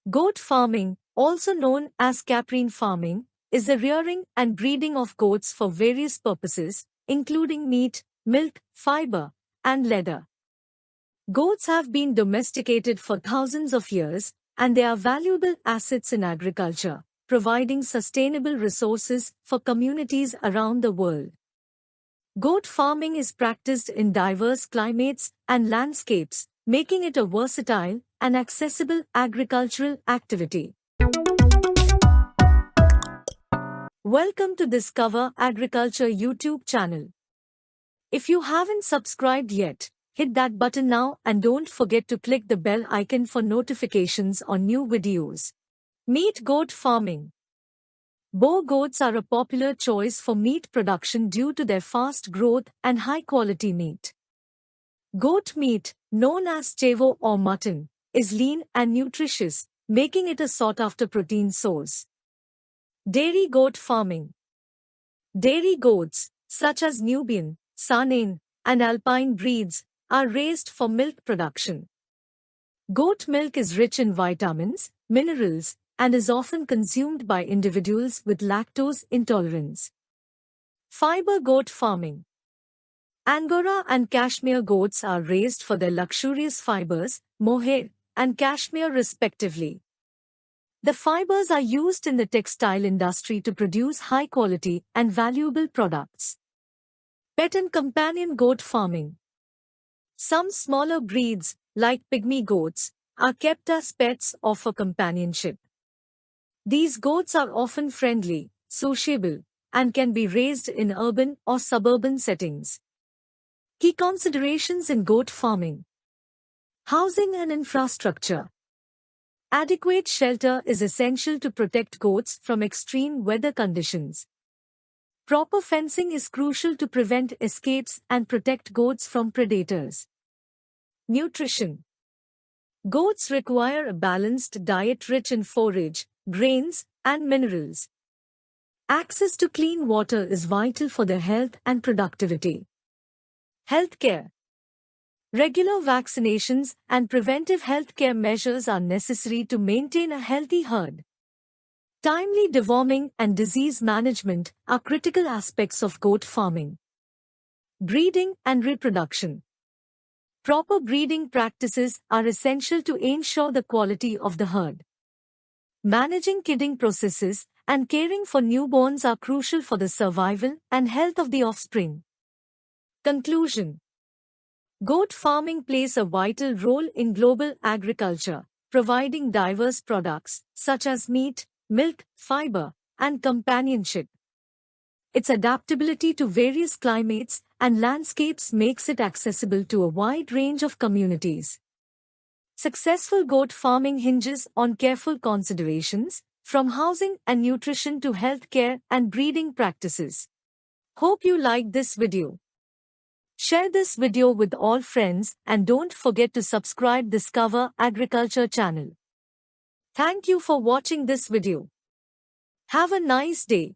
Goat farming, also known as caprine farming, is the rearing and breeding of goats for various purposes, including meat, milk, fiber, and leather. Goats have been domesticated for thousands of years, and they are valuable assets in agriculture, providing sustainable resources for communities around the world. Goat farming is practiced in diverse climates and landscapes, making it a versatile and accessible agricultural activity. Welcome to Discover Agriculture YouTube channel. If you haven't subscribed yet, hit that button now and don't forget to click the bell icon for notifications on new videos. Meat goat farming. Boar goats are a popular choice for meat production due to their fast growth and high-quality meat. Goat meat, known as chavo or mutton, is lean and nutritious, making it a sought-after protein source. Dairy goat farming. Dairy goats, such as Nubian, Saanen, and Alpine breeds, are raised for milk production. Goat milk is rich in vitamins, minerals, and is often consumed by individuals with lactose intolerance. Fiber goat farming. Angora and Cashmere goats are raised for their luxurious fibers, mohair, and cashmere respectively. The fibers are used in the textile industry to produce high-quality and valuable products. Pet and companion goat farming. Some smaller breeds, like pygmy goats, are kept as pets or for companionship. These goats are often friendly, sociable, and can be raised in urban or suburban settings. Key considerations in goat farming. Housing and infrastructure. Adequate shelter is essential to protect goats from extreme weather conditions. Proper fencing is crucial to prevent escapes and protect goats from predators. Nutrition. Goats require a balanced diet rich in forage, grains, and minerals. Access to clean water is vital for their health and productivity. Healthcare. Regular vaccinations and preventive healthcare measures are necessary to maintain a healthy herd. Timely deworming and disease management are critical aspects of goat farming. Breeding and reproduction. Proper breeding practices are essential to ensure the quality of the herd. Managing kidding processes and caring for newborns are crucial for the survival and health of the offspring. Conclusion. Goat farming plays a vital role in global agriculture, providing diverse products such as meat, milk, fiber, and companionship. Its adaptability to various climates and landscapes makes it accessible to a wide range of communities. Successful goat farming hinges on careful considerations, from housing and nutrition to healthcare and breeding practices. Hope you liked this video. Share this video with all friends and don't forget to subscribe Discover Agriculture channel. Thank you for watching this video. Have a nice day.